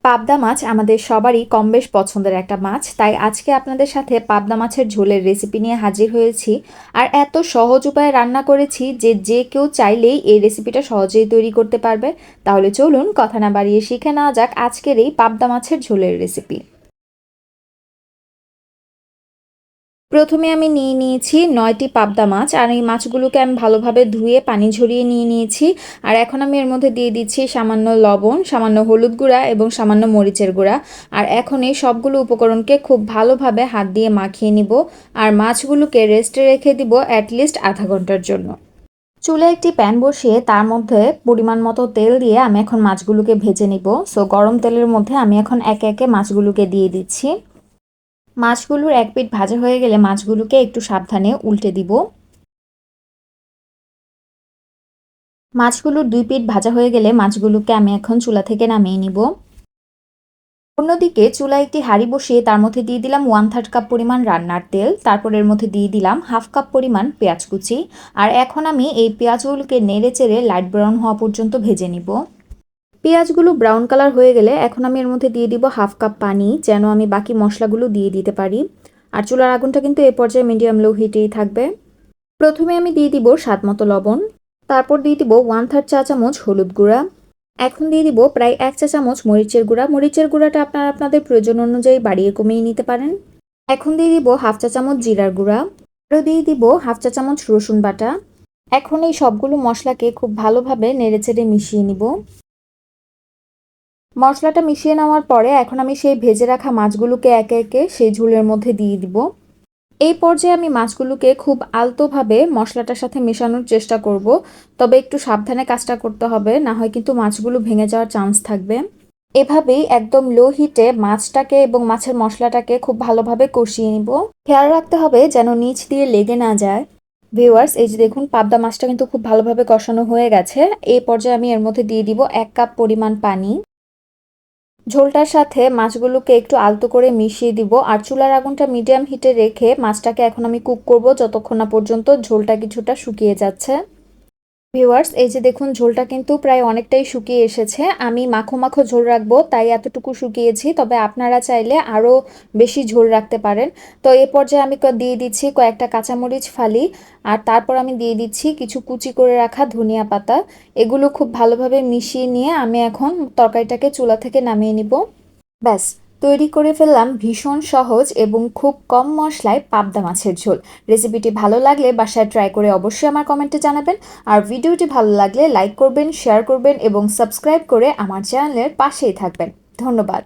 পাবদা মাছ আমাদের সবারই কম বেশ পছন্দের একটা মাছ, তাই আজকে আপনাদের সাথে পাবদা মাছের ঝোলের রেসিপি নিয়ে হাজির হয়েছি। আর এত সহজ উপায়ে রান্না করেছি যে যে কেউ চাইলেই এই রেসিপিটা সহজেই তৈরি করতে পারবে। তাহলে চলুন কথা না বাড়িয়ে শিখে নেওয়া যাক আজকের এই পাবদা মাছের ঝোলের রেসিপি। প্রথমে আমি নিয়ে নিয়েছি 9টি পাবদা মাছ, আর এই মাছগুলোকে আমি ভালোভাবে ধুয়ে পানি ঝরিয়ে নিয়ে নিয়েছি। আর এখন আমি এর মধ্যে দিয়ে দিচ্ছি সামান্য লবণ, সামান্য হলুদ গুঁড়া এবং সামান্য মরিচের গুঁড়া। আর এখন এই সবগুলো উপকরণকে খুব ভালোভাবে হাত দিয়ে মাখিয়ে নিব। আর মাছগুলোকে রেস্টে রেখে দিব অ্যাটলিস্ট আধা ঘন্টার জন্য। চুলায় একটি প্যান বসিয়ে তার মধ্যে পরিমাণ মতো তেল দিয়ে আমি এখন মাছগুলোকে ভেজে নিব। সো গরম তেলের মধ্যে আমি এখন একে একে মাছগুলোকে দিয়ে দিচ্ছি। মাছগুলোর এক পিঠ ভাজা হয়ে গেলে মাছগুলোকে একটু সাবধানে উল্টে দিব। মাছগুলোর দুই পিঠ ভাজা হয়ে গেলে মাছগুলোকে আমি এখন চুলা থেকে নামিয়ে নিব। অন্যদিকে চুলায় একটি হাঁড়ি বসিয়ে তার মধ্যে দিয়ে দিলাম 1/3 কাপ পরিমাণ রান্নার তেল। তারপর এর মধ্যে দিয়ে দিলাম হাফ কাপ পরিমাণ পেঁয়াজ কুচি। আর এখন আমি এই পেঁয়াজগুলোকে নেড়ে চেড়ে লাইট ব্রাউন হওয়া পর্যন্ত ভেজে নিব। পেঁয়াজগুলো ব্রাউন কালার হয়ে গেলে এখন আমি এর মধ্যে দিয়ে দিব হাফ কাপ পানি, যেন আমি বাকি মশলাগুলো দিয়ে দিতে পারি। আর চুলার আগুনটা কিন্তু এ পর্যায়ে মিডিয়াম লো হিটেই থাকবে। প্রথমে আমি দিয়ে দিব স্বাদ মতো লবণ, তারপর দিয়ে দিব 1/3 চা চামচ হলুদ গুঁড়া। এখন দিয়ে দিব প্রায় 1 চা চামচ মরিচের গুঁড়া। মরিচের গুঁড়াটা আপনারা আপনাদের প্রয়োজন অনুযায়ী বাড়িয়ে কমিয়ে নিতে পারেন। এখন দিয়ে দিব হাফ চা চামচ জিরার গুঁড়া। আরও দিয়ে দিব হাফ চা চামচ রসুন বাটা। এখন এই সবগুলো মশলাকে খুব ভালোভাবে নেড়েচেড়ে মিশিয়ে নিব। মশলাটা মিশিয়ে নেওয়ার পরে এখন আমি সেই ভেজে রাখা মাছগুলোকে একে একে সেই ঝোলের মধ্যে দিয়ে দিব। এই পর্যায়ে আমি মাছগুলোকে খুব আলতোভাবে মশলাটার সাথে মেশানোর চেষ্টা করব, তবে একটু সাবধানে কাজটা করতে হবে, না হয় কিন্তু মাছগুলো ভেঙে যাওয়ার চান্স থাকবে। এভাবেই একদম লো হিটে মাছটাকে এবং মাছের মশলাটাকে খুব ভালোভাবে কষিয়ে নিব। খেয়াল রাখতে হবে যেন নিচ দিয়ে লেগে না যায়। ভিউয়ার্স, এই যে দেখুন পাবদা মাছটা কিন্তু খুব ভালোভাবে কষানো হয়ে গেছে। এই পর্যায়ে আমি এর মধ্যে দিয়ে দিব 1 কাপ পরিমাণ পানি। ঝোলটার সাথে মাছগুলোকে একটু আলতো করে মিশিয়ে দিব। আর চুলার আগুনটা মিডিয়াম হিটে রেখে মাছটাকে এখন আমি কুক করব যতক্ষণ না পর্যন্ত ঝোলটা কিছুটা শুকিয়ে যাচ্ছে। ভিউয়ার্স, এই যে দেখুন ঝোলটা কিন্তু প্রায় অনেকটাই শুকিয়ে এসেছে। আমি মাখো মাখো ঝোল রাখবো তাই এতটুকু শুকিয়েছি, তবে আপনারা চাইলে আরও বেশি ঝোল রাখতে পারেন। তো এ পর্যায়ে আমি দিয়ে দিচ্ছি কয়েকটা কাঁচামরিচ ফালি। আর তারপর আমি দিয়ে দিচ্ছি কিছু কুচি করে রাখা ধনিয়া পাতা। এগুলো খুব ভালোভাবে মিশিয়ে নিয়ে আমি এখন তরকারিটাকে চুলা থেকে নামিয়ে নিব। ব্যাস, তৈরি করে ফেললাম ভীষণ সহজ এবং খুব কম মশলায় পাবদা মাছের ঝোল। রেসিপিটি ভালো লাগলে বাসায় ট্রাই করে অবশ্যই আমার কমেন্টে জানাবেন। আর ভিডিওটি ভালো লাগলে লাইক করবেন, শেয়ার করবেন এবং সাবস্ক্রাইব করে আমার চ্যানেলের পাশেই থাকবেন। ধন্যবাদ।